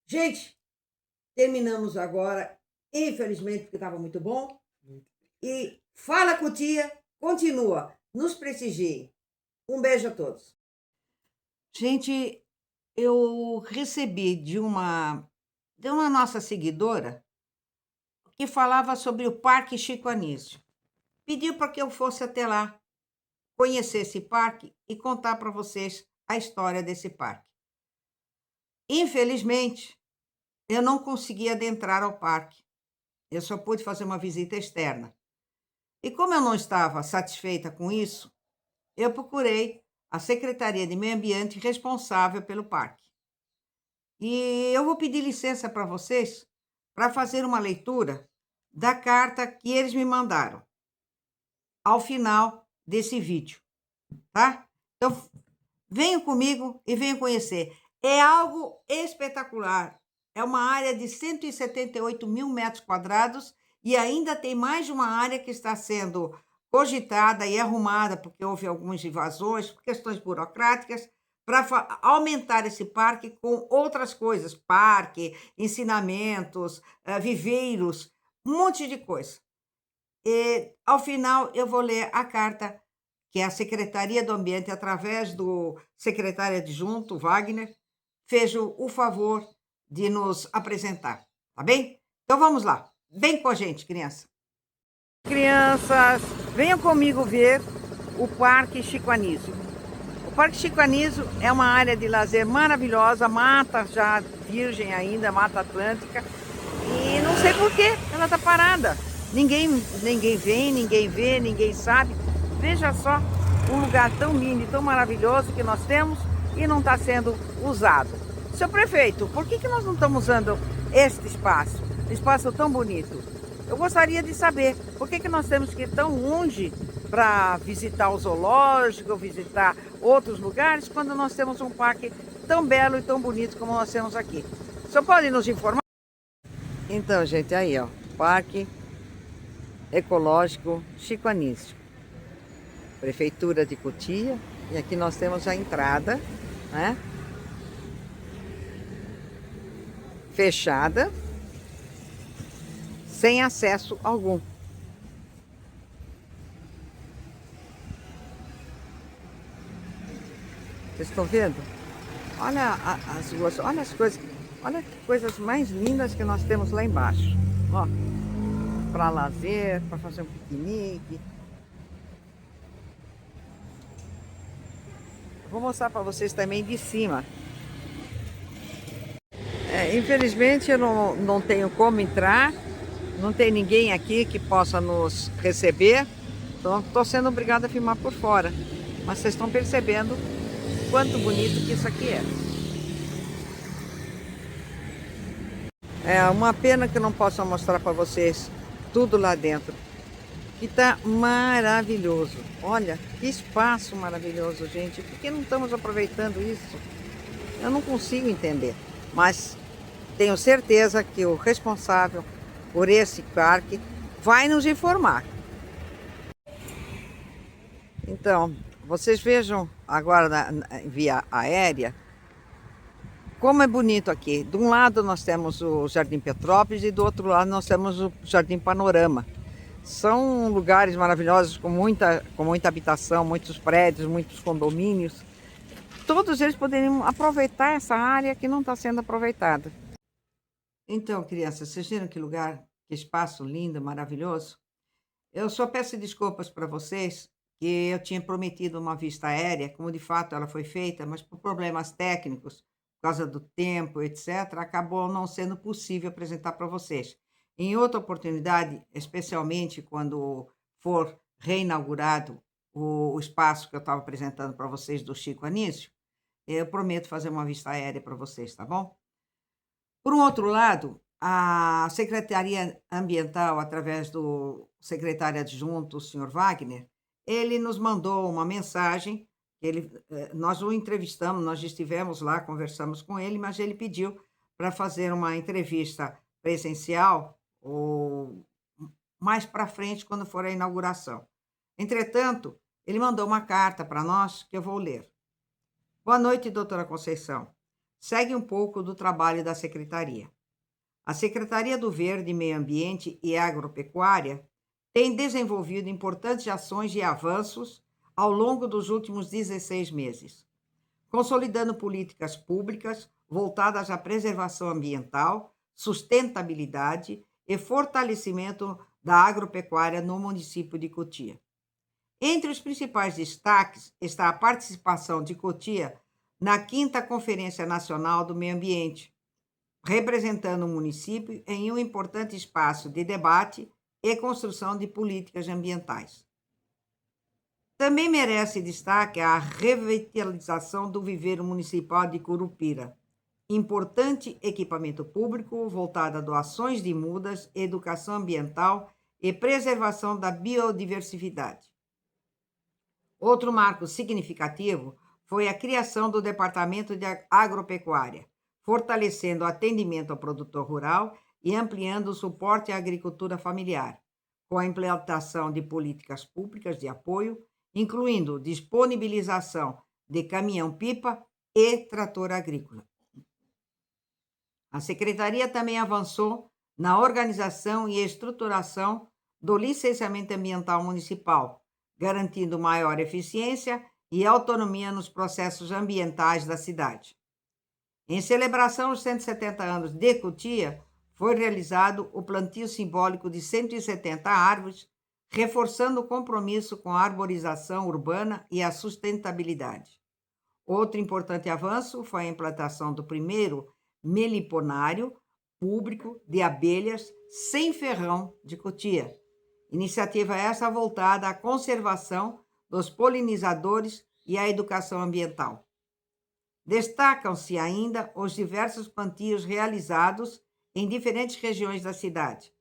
Gente, terminamos agora, infelizmente, porque estava muito bom. E fala com tia, continua, nos prestigiem. Um beijo a todos. Gente, eu recebi de uma nossa seguidora que falava sobre o Parque Chico Anísio. Pediu para que eu fosse até lá, conhecer esse parque e contar para vocês a história desse parque. Infelizmente, eu não consegui adentrar ao parque. Eu só pude fazer uma visita externa. E como eu não estava satisfeita com isso, eu procurei a Secretaria de Meio Ambiente responsável pelo parque. E eu vou pedir licença para vocês para fazer uma leitura da carta que eles me mandaram ao final desse vídeo, tá? Então, venham comigo e venham conhecer. É algo espetacular. É uma área de 178 mil metros quadrados e ainda tem mais de uma área que está sendo cogitada e arrumada, porque houve algumas invasões, questões burocráticas, para aumentar esse parque com outras coisas, parque, ensinamentos, viveiros, um monte de coisa. E, ao final, eu vou ler a carta que a Secretaria do Ambiente, através do secretário adjunto, Wagner, fez o favor de nos apresentar, tá bem? Então vamos lá, vem com a gente, criança. Crianças, venham comigo ver o Parque Chico Anísio. O Parque Chico Anísio é uma área de lazer maravilhosa, mata já virgem ainda, Mata Atlântica, e não sei por que ela está parada. Ninguém vem, ninguém vê, ninguém sabe. Veja só, um lugar tão lindo e tão maravilhoso que nós temos e não está sendo usado. Seu prefeito, por que nós não estamos usando este espaço? Um espaço tão bonito. Eu gostaria de saber por que nós temos que ir tão longe para visitar o zoológico, visitar outros lugares, quando nós temos um parque tão belo e tão bonito como nós temos aqui. O senhor pode nos informar? Então, gente, aí, ó, Parque Ecológico Chico Anísio, Prefeitura de Cotia, e aqui nós temos a entrada, né? Fechada, sem acesso algum. Vocês estão vendo? Olha as ruas, olha as coisas, olha que coisas mais lindas que nós temos lá embaixo. Ó, para lazer, para fazer um piquenique. Vou mostrar para vocês também de cima. Infelizmente eu não tenho como entrar, não tem ninguém aqui que possa nos receber, então estou sendo obrigada a filmar por fora. Mas vocês estão percebendo quanto bonito que isso aqui é. É uma pena que eu não possa mostrar para vocês tudo lá dentro. E tá maravilhoso. Olha, que espaço maravilhoso, gente. Por que não estamos aproveitando isso? Eu não consigo entender. Mas tenho certeza que o responsável por esse parque vai nos informar. Então, vocês vejam agora via aérea como é bonito aqui. De um lado nós temos o Jardim Petrópolis e do outro lado nós temos o Jardim Panorama. São lugares maravilhosos com muita habitação, muitos prédios, muitos condomínios. Todos eles poderiam aproveitar essa área que não está sendo aproveitada. Então, crianças, vocês viram que lugar, que espaço lindo, maravilhoso? Eu só peço desculpas para vocês que eu tinha prometido uma vista aérea, como de fato ela foi feita, mas por problemas técnicos, por causa do tempo, etc., acabou não sendo possível apresentar para vocês. Em outra oportunidade, especialmente quando for reinaugurado o espaço que eu estava apresentando para vocês do Chico Anísio, eu prometo fazer uma vista aérea para vocês, tá bom? Por um outro lado, a Secretaria Ambiental, através do secretário adjunto, o senhor Wagner, ele nos mandou uma mensagem Nós o entrevistamos, nós estivemos lá, conversamos com ele, mas ele pediu para fazer uma entrevista presencial ou mais para frente, quando for a inauguração. Entretanto, ele mandou uma carta para nós que eu vou ler. Boa noite, doutora Conceição. Segue um pouco do trabalho da Secretaria. A Secretaria do Verde, Meio Ambiente e Agropecuária tem desenvolvido importantes ações e avanços ao longo dos últimos 16 meses, consolidando políticas públicas voltadas à preservação ambiental, sustentabilidade e fortalecimento da agropecuária no município de Cotia. Entre os principais destaques está a participação de Cotia na 5ª Conferência Nacional do Meio Ambiente, representando o município em um importante espaço de debate e construção de políticas ambientais. Também merece destaque a revitalização do viveiro municipal de Curupira, importante equipamento público voltado a doações de mudas, educação ambiental e preservação da biodiversidade. Outro marco significativo foi a criação do Departamento de Agropecuária, fortalecendo o atendimento ao produtor rural e ampliando o suporte à agricultura familiar, com a implementação de políticas públicas de apoio, incluindo disponibilização de caminhão-pipa e trator agrícola. A Secretaria também avançou na organização e estruturação do licenciamento ambiental municipal, garantindo maior eficiência e autonomia nos processos ambientais da cidade. Em celebração aos 170 anos de Cotia, foi realizado o plantio simbólico de 170 árvores, reforçando o compromisso com a arborização urbana e a sustentabilidade. Outro importante avanço foi a implantação do primeiro meliponário público de abelhas sem ferrão de Cotia. Iniciativa essa voltada à conservação dos polinizadores e à educação ambiental. Destacam-se ainda os diversos plantios realizados em diferentes regiões da cidade,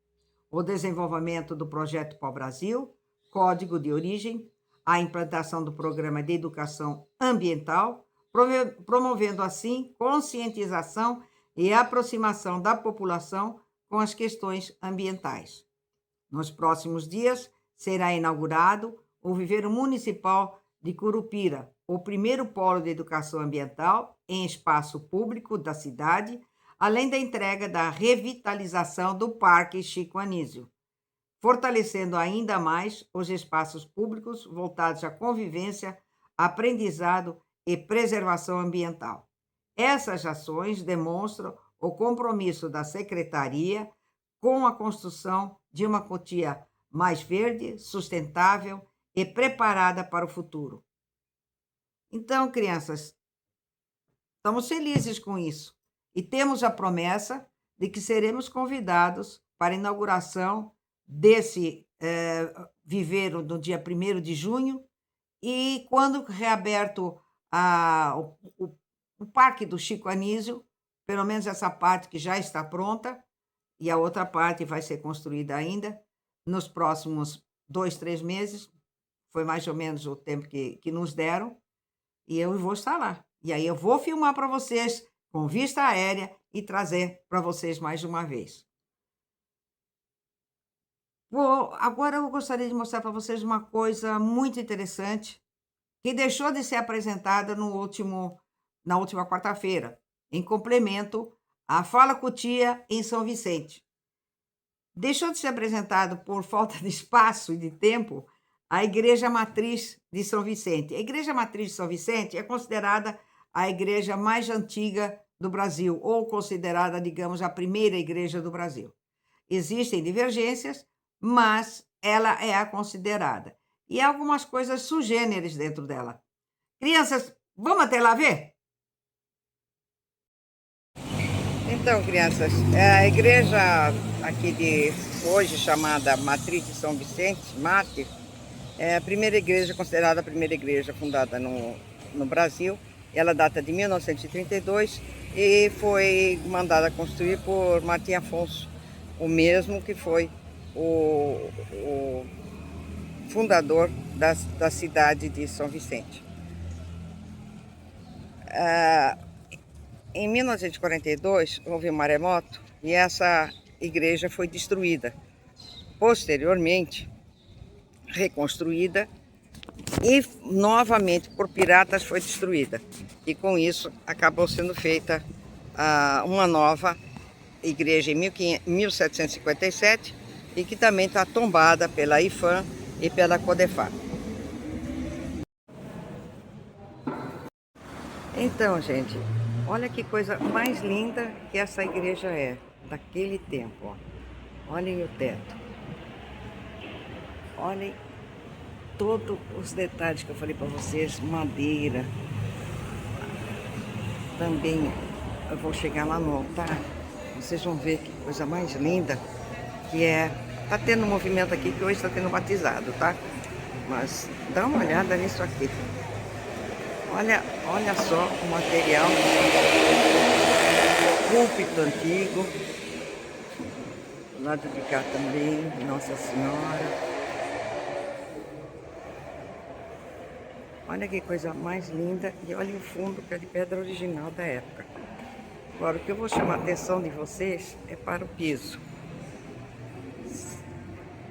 o desenvolvimento do projeto Pau Brasil, Código de Origem, a implantação do programa de educação ambiental, promovendo assim conscientização e aproximação da população com as questões ambientais. Nos próximos dias será inaugurado o Viveiro Municipal de Curupira, o primeiro polo de educação ambiental em espaço público da cidade, além da entrega da revitalização do Parque Chico Anísio, fortalecendo ainda mais os espaços públicos voltados à convivência, aprendizado e preservação ambiental. Essas ações demonstram o compromisso da Secretaria com a construção de uma Cotia mais verde, sustentável e preparada para o futuro. Então, crianças, estamos felizes com isso e temos a promessa de que seremos convidados para a inauguração desse viveiro no dia 1º de junho e quando reaberto o Parque do Chico Anísio, pelo menos essa parte que já está pronta, e a outra parte vai ser construída ainda nos próximos 2, 3 meses, foi mais ou menos o tempo que nos deram, e eu vou estar lá. E aí eu vou filmar para vocês com vista aérea e trazer para vocês mais uma vez. Agora eu gostaria de mostrar para vocês uma coisa muito interessante que deixou de ser apresentada na última quarta-feira, em complemento à Fala Cotia em São Vicente. Deixou de ser apresentado por falta de espaço e de tempo a Igreja Matriz de São Vicente. A Igreja Matriz de São Vicente é considerada a igreja mais antiga do Brasil, ou considerada, digamos, a primeira igreja do Brasil. Existem divergências, mas ela é a considerada. E há algumas coisas sugêneres dentro dela. Crianças, vamos até lá ver? Então, crianças, a igreja aqui de hoje, chamada Matriz de São Vicente, Mate, é a primeira igreja, considerada a primeira igreja fundada no Brasil. Ela data de 1932 e foi mandada construir por Martim Afonso, o mesmo que foi o fundador da cidade de São Vicente. Em 1942, houve um maremoto e essa igreja foi destruída. Posteriormente, reconstruída e novamente por piratas foi destruída. E com isso acabou sendo feita uma nova igreja em 1757 e que também está tombada pela IFAM e pela CODEFAR. Então, gente, olha que coisa mais linda que essa igreja é, daquele tempo. Ó. Olhem o teto. Olhem todos os detalhes que eu falei para vocês, madeira. Também eu vou chegar lá no altar, vocês vão ver que coisa mais linda que é. Tá tendo um movimento aqui que hoje está tendo batizado, tá? Mas dá uma olhada nisso aqui. Olha só o material. Púlpito antigo. Do lado de cá também, Nossa Senhora. Olha que coisa mais linda. E olha o fundo que é de pedra original da época. Agora, o que eu vou chamar a atenção de vocês é para o piso.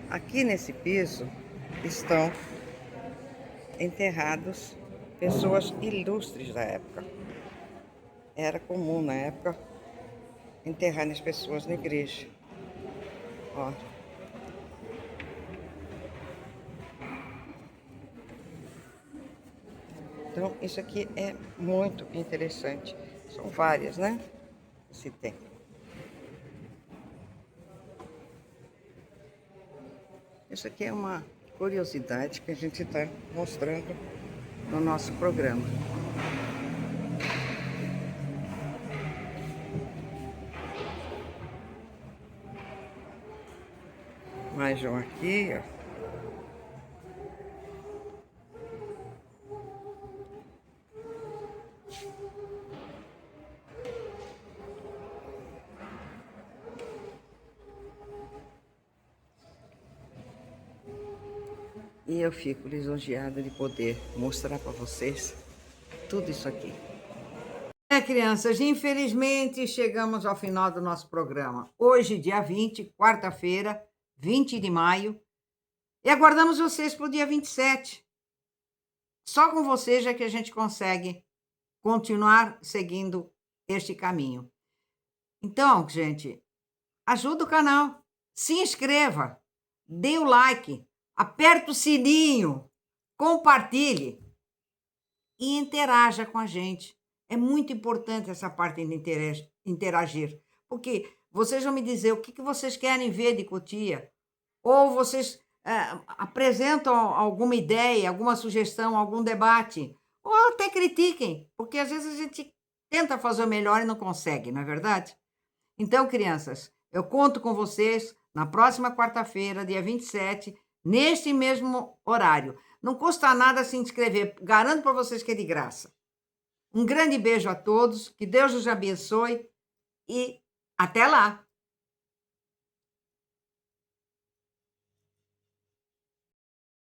Aqui nesse piso estão enterrados pessoas ilustres da época. Era comum na época enterrar as pessoas na igreja. Ó. Então, isso aqui é muito interessante. São várias, né? Se tem. Isso aqui é uma curiosidade que a gente está mostrando no nosso programa. Mais um aqui, ó. E eu fico lisonjeada de poder mostrar para vocês tudo isso aqui. Crianças, infelizmente chegamos ao final do nosso programa. Hoje, dia 20, quarta-feira, 20 de maio. E aguardamos vocês para o dia 27. Só com vocês é que a gente consegue continuar seguindo este caminho. Então, gente, ajuda o canal. Se inscreva, dê o like. Aperta o sininho, compartilhe e interaja com a gente. É muito importante essa parte de interagir, porque vocês vão me dizer o que vocês querem ver de Cotia, ou vocês apresentam alguma ideia, alguma sugestão, algum debate, ou até critiquem, porque às vezes a gente tenta fazer o melhor e não consegue, não é verdade? Então, crianças, eu conto com vocês na próxima quarta-feira, dia 27, neste mesmo horário. Não custa nada se inscrever, garanto para vocês que é de graça. Um grande beijo a todos, que Deus os abençoe e até lá!